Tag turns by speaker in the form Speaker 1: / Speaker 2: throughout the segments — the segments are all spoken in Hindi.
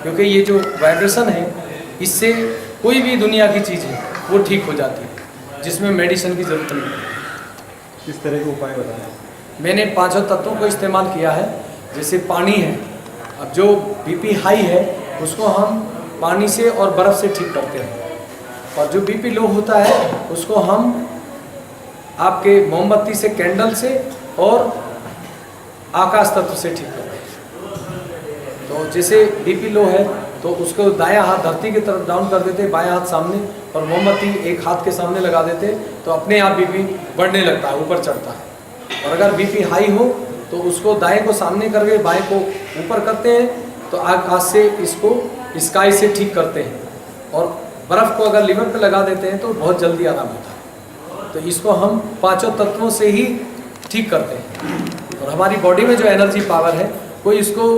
Speaker 1: क्योंकि ये जो वाइब्रेशन है इससे कोई भी दुनिया की चीज़ है वो ठीक हो जाती है, जिसमें मेडिसिन की ज़रूरत नहीं है।
Speaker 2: किस तरह के उपाय बताएं?
Speaker 1: मैंने 5 तत्वों को इस्तेमाल किया है। जैसे पानी है, अब जो बीपी हाई है उसको हम पानी से और बर्फ़ से ठीक करते हैं, और जो बीपी लो होता है उसको हम आपके मोमबत्ती से, कैंडल से और आकाश तत्व से ठीक करते हैं। तो जैसे बीपी लो है तो उसको दायां हाथ धरती की तरफ डाउन कर देते, बायां हाथ सामने, और मोमबत्ती एक हाथ के सामने लगा देते, तो अपने आप बीपी बढ़ने लगता है, ऊपर चढ़ता है। और अगर बीपी हाई हो तो उसको दाएं को सामने करके बाएं को ऊपर करते हैं, तो आकाश से इसको स्काई से ठीक करते हैं। और बर्फ़ को अगर लिवर पे लगा देते हैं तो बहुत जल्दी आराम होता है। तो इसको हम 5 तत्वों से ही ठीक करते हैं। और हमारी बॉडी में जो एनर्जी पावर है, कोई इसको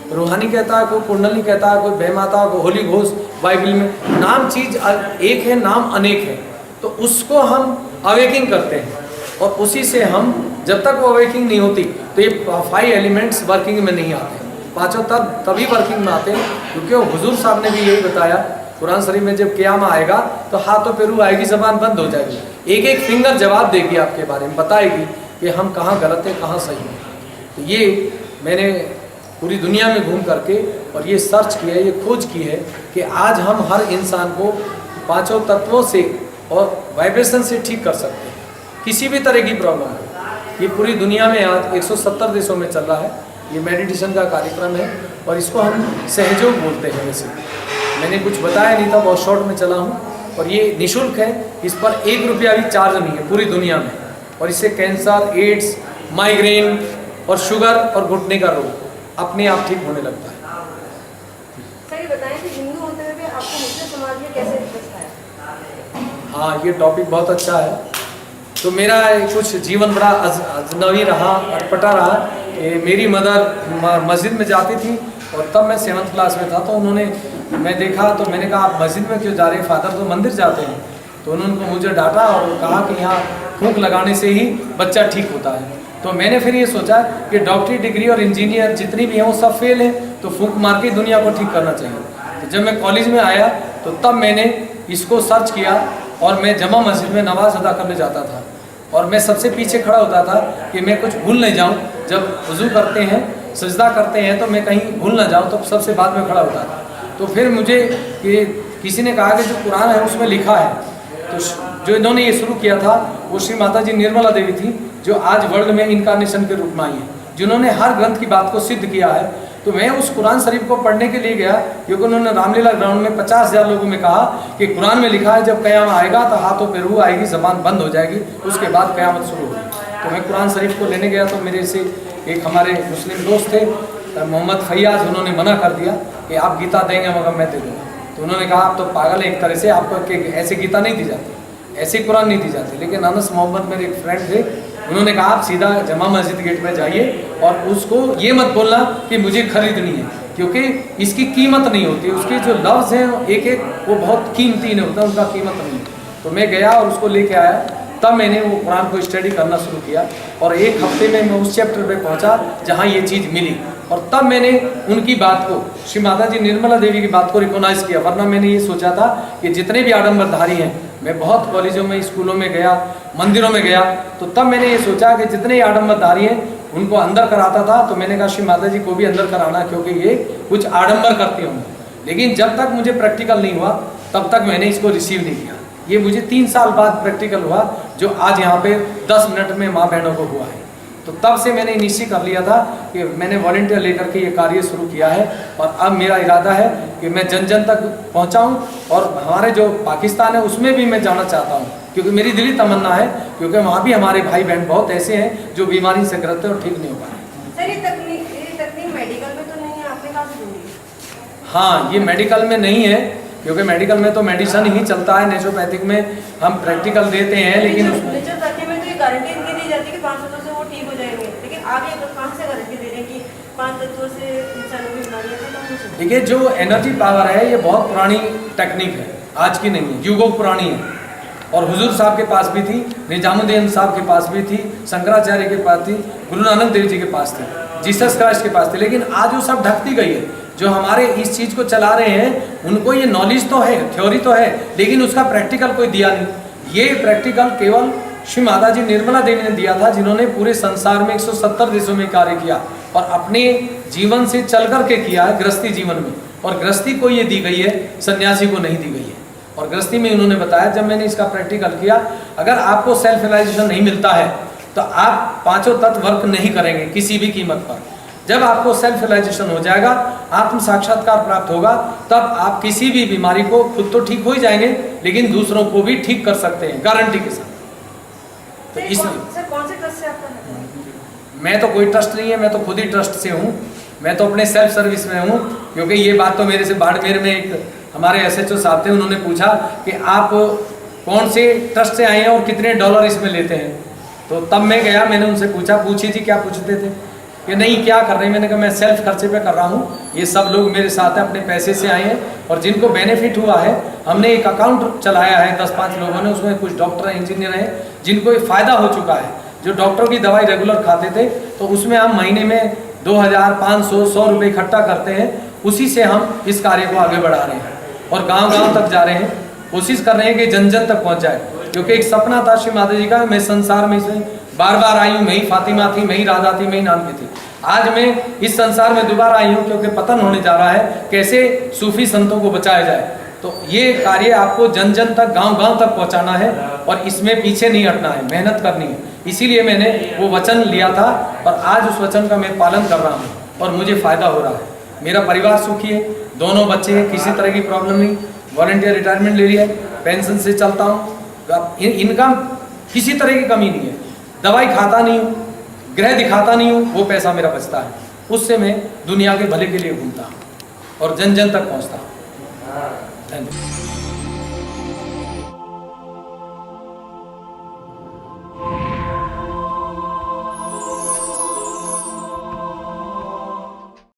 Speaker 1: रूहानी कहता है, कोई कुंडली कहता है, कोई बहमाता, कोई होली घोष, बाइबल में नाम चीज़ एक है, नाम अनेक है। तो उसको हम अवेकिंग करते हैं, और उसी से हम, जब तक वो अवेकिंग नहीं होती तो ये 5 एलिमेंट्स वर्किंग में नहीं आते। 5 तत्व तभी वर्किंग में आते हैं, क्योंकि हुजूर साहब ने भी यही बताया कुरान शरीफ में, जब क़यामत आएगा तो हाथों पे रूह आएगी, ज़बान बंद हो जाएगी, एक एक फिंगर जवाब देगी आपके बारे में, बताएगी कि हम कहाँ गलत हैं, कहाँ सही हैं। तो ये मैंने पूरी दुनिया में घूम करके और ये सर्च किया, ये खोज की है कि आज हम हर इंसान को 5 तत्वों से और वाइब्रेशन से ठीक कर सकते हैं, किसी भी तरह की प्रॉब्लम है। ये पूरी दुनिया में आज 170 देशों में चल रहा है। ये मेडिटेशन का कार्यक्रम है, और इसको हम सहयोग बोलते हैं। वैसे मैंने कुछ बताया नहीं था, बहुत शॉर्ट में चला हूँ, और ये निःशुल्क है, इस पर 1 रुपया भी चार्ज नहीं है पूरी दुनिया में। और इससे कैंसर, एड्स, माइग्रेन और शुगर और घुटने का रोग अपने आप ठीक होने लगता है।
Speaker 3: सर ये बताएं कि हिंदू होते हुए भी आपको मुस्लिम समाज में कैसे बचाया?
Speaker 1: हाँ, ये टॉपिक बहुत अच्छा है। तो मेरा कुछ जीवन बड़ा अजनबी रहा, अटपटा रहा। मेरी मदर मस्जिद में जाती थी, और तब मैं 7th क्लास में था, तो उन्होंने, मैं देखा तो मैंने कहा आप मस्जिद में क्यों जा रहे हैं, फादर तो मंदिर जाते हैं। तो उन्होंने मुझे डांटा और कहा कि यहाँ फूंक लगाने से ही बच्चा ठीक होता है। तो मैंने फिर ये सोचा कि डॉक्टरी डिग्री और इंजीनियर जितनी भी हैं वो सब फेल हैं, तो फूंक मार के दुनिया को ठीक करना चाहिए। तो जब मैं कॉलेज में आया तो तब मैंने इसको सर्च किया, और मैं जमा मस्जिद में नमाज अदा करने जाता था, और मैं सबसे पीछे खड़ा होता था कि मैं कुछ भूल नहीं जाऊँ। जब वज़ू करते हैं, सजदा करते हैं, तो मैं कहीं भूल ना जाऊँ, तो सबसे बाद में खड़ा होता था। तो फिर मुझे किसी ने कहा कि जो कुरान है उसमें लिखा है, तो जो इन्होंने ये शुरू किया था वो श्री माता जी निर्मला देवी थी, जो आज वर्ल्ड में इनकारनेशन के रूप में आई है, जिन्होंने हर ग्रंथ की बात को सिद्ध किया है। तो मैं उस कुरान शरीफ को पढ़ने के लिए गया, क्योंकि उन्होंने रामलीला ग्राउंड में 50,000 लोगों में कहा कि कुरान में लिखा है जब क़यामत आएगा तो हाथों पे रूह आएगी, ज़बान बंद हो जाएगी, उसके बाद क़यामत शुरू होगी। तो मैं कुरान शरीफ को लेने गया, तो मेरे से एक हमारे मुस्लिम दोस्त थे मोहम्मद फैयाज, उन्होंने मना कर दिया कि आप गीता देंगे मगर मैं दे दूँगा। तो उन्होंने कहा आप तो पागल है एक तरह से, आपको ऐसी गीता नहीं दी जाती, ऐसी कुरान नहीं दी जाती। लेकिन अनस मोहम्मद मेरे एक फ्रेंड थे, उन्होंने कहा आप सीधा जमा मस्जिद गेट में जाइए और उसको ये मत बोलना कि मुझे खरीदनी है, क्योंकि इसकी कीमत नहीं होती, उसके जो लफ्ज़ हैं एक एक वो बहुत कीमती नहीं होता, उनका कीमत नहीं है। तो मैं गया और उसको लेके आया, तब मैंने वो कुरान को स्टडी करना शुरू किया, और 1 हफ्ते में मैं उस चैप्टर पे पहुंचा जहां ये चीज़ मिली, और तब मैंने उनकी बात को, श्री माता जी निर्मला देवी की बात को रिकॉग्नाइज़ किया। वरना मैंने ये सोचा था कि जितने भी आडम्बरधारी हैं, मैं बहुत कॉलेजों में, स्कूलों में गया, मंदिरों में गया, तो तब मैंने ये सोचा कि जितने आडम्बरधारी हैं उनको अंदर कराता था। तो मैंने कहा श्री माता जी को भी अंदर कराना, क्योंकि ये कुछ आडंबर करती होंगे। लेकिन जब तक मुझे प्रैक्टिकल नहीं हुआ तब तक मैंने इसको रिसीव नहीं किया। ये मुझे 3 साल बाद प्रैक्टिकल हुआ, जो आज यहाँ पे 10 मिनट में माँ बहनों को हुआ है। तो तब से मैंने निश्चय कर लिया था कि मैंने वॉलंटियर लेकर के ये कार्य शुरू किया है, और अब मेरा इरादा है कि मैं जन जन तक पहुँचाऊँ, और हमारे जो पाकिस्तान है उसमें भी मैं जाना चाहता हूँ, क्योंकि मेरी दिली तमन्ना है, क्योंकि वहाँ भी हमारे भाई बहन बहुत ऐसे हैं जो बीमारी से ग्रस्त हैं और ठीक नहीं हो पाए।
Speaker 3: सर ये तकनीक मेडिकल में तो नहीं है, आपने कहा से ढूंढी?
Speaker 1: हाँ, ये मेडिकल में नहीं है, क्योंकि मेडिकल में तो मेडिसिन ही चलता है, नेचुरोपैथिक में हम प्रैक्टिकल देते हैं। लेकिन
Speaker 3: नेचुरोपैथी में तो ये गारंटी इनकी दी जाती है कि 5 तत्वों से वो ठीक हो जाएंगे, लेकिन आगे तो कहाँ से गारंटी दे रहे हैं कि 5 तत्वों से इंसानों की बीमारियाँ खत्म हो सकती?
Speaker 1: देखिए, जो एनर्जी पावर है ये बहुत पुरानी टेक्निक है, आज की नहीं है, युगों पुरानी है। और हुजूर साहब के पास भी थी, निजामुद्दीन साहब के पास भी थी, शंकराचार्य के पास थी, गुरु नानक देव जी के पास थी, जीसस क्राइस्ट के पास थे। लेकिन आज वो सब ढकती गई है, जो हमारे इस चीज़ को चला रहे हैं उनको ये नॉलेज तो है, थ्योरी तो है, लेकिन उसका प्रैक्टिकल कोई दिया नहीं। ये प्रैक्टिकल केवल श्री माता जी निर्मला देवी ने दिया था, जिन्होंने पूरे संसार में 170 देशों में कार्य किया और अपने जीवन से चल करके किया है गृहस्थी जीवन में। और गृहस्थी को ये दी गई है, सन्यासी को नहीं दी गई है। और गृहस्थी में उन्होंने बताया, जब मैंने इसका प्रैक्टिकल किया, अगर आपको सेल्फ रियलाइजेशन नहीं मिलता है तो आप पांचों तत्व वर्क नहीं करेंगे किसी भी कीमत पर। जब आपको सेल्फ रियलाइजेशन हो जाएगा, आत्म साक्षात्कार प्राप्त होगा, तब आप किसी भी बीमारी को खुद तो ठीक हो ही जाएंगे, लेकिन दूसरों को भी ठीक कर सकते हैं गारंटी के साथ। तो इसलिए
Speaker 3: सर कौन से ट्रस्ट से आपका नाता है?
Speaker 1: मैं तो कोई ट्रस्ट नहीं है, मैं तो खुद ही ट्रस्ट से हूँ। मैं तो अपने सेल्फ सर्विस में हूँ, क्योंकि ये बात तो मेरे से बाड़मेर में एक हमारे SHO साहब थे, उन्होंने पूछा कि आप कौन से ट्रस्ट से आए हैं और कितने डॉलर इसमें लेते हैं। तो तब मैं गया, मैंने उनसे पूछा, पूछी थी क्या पूछते थे कि नहीं क्या कर रहे हैं। मैंने कहा मैं सेल्फ खर्चे पे कर रहा हूँ, ये सब लोग मेरे साथ हैं, अपने पैसे से आए हैं और जिनको बेनिफिट हुआ है, हमने एक अकाउंट चलाया है 10-5 लोगों ने, उसमें कुछ डॉक्टर हैं, इंजीनियर हैं, जिनको ये फ़ायदा हो चुका है। जो डॉक्टर की दवाई रेगुलर खाते थे, तो उसमें हम महीने में 2000, 500, 100 रुपये इकट्ठा करते हैं, उसी से हम इस कार्य को आगे बढ़ा रहे हैं और गांव-गांव तक जा रहे हैं, कोशिश कर रहे हैं कि जन जन तक पहुंच जाए। क्योंकि एक सपना था श्री माता जी का, मैं संसार में इसमें बार-बार आई हूँ, मैं ही फातिमा थी, मैं ही राधा थी, मैं ही नाम की थी। आज मैं इस संसार में दोबारा आई हूँ, क्योंकि पतन होने जा रहा है, कैसे सूफी संतों को बचाया जाए। तो ये कार्य आपको जन जन तक, गांव-गांव तक पहुंचाना है और इसमें पीछे नहीं हटना है, मेहनत करनी है। इसीलिए मैंने वो वचन लिया था और आज उस वचन का मैं पालन कर रहा हूँ और मुझे फ़ायदा हो रहा है। मेरा परिवार सुखी है, दोनों बच्चे हैं, किसी तरह की प्रॉब्लम नहीं, वॉलंटियर रिटायरमेंट ले लिया है, पेंशन से चलता हूँ, इनकम किसी तरह की कमी नहीं है, दवाई खाता नहीं हूँ, ग्रह दिखाता नहीं हूँ, वो पैसा मेरा बचता है, उससे मैं दुनिया के भले के लिए घूमता हूँ और जन जन तक पहुँचता हूँ। धन्यवाद।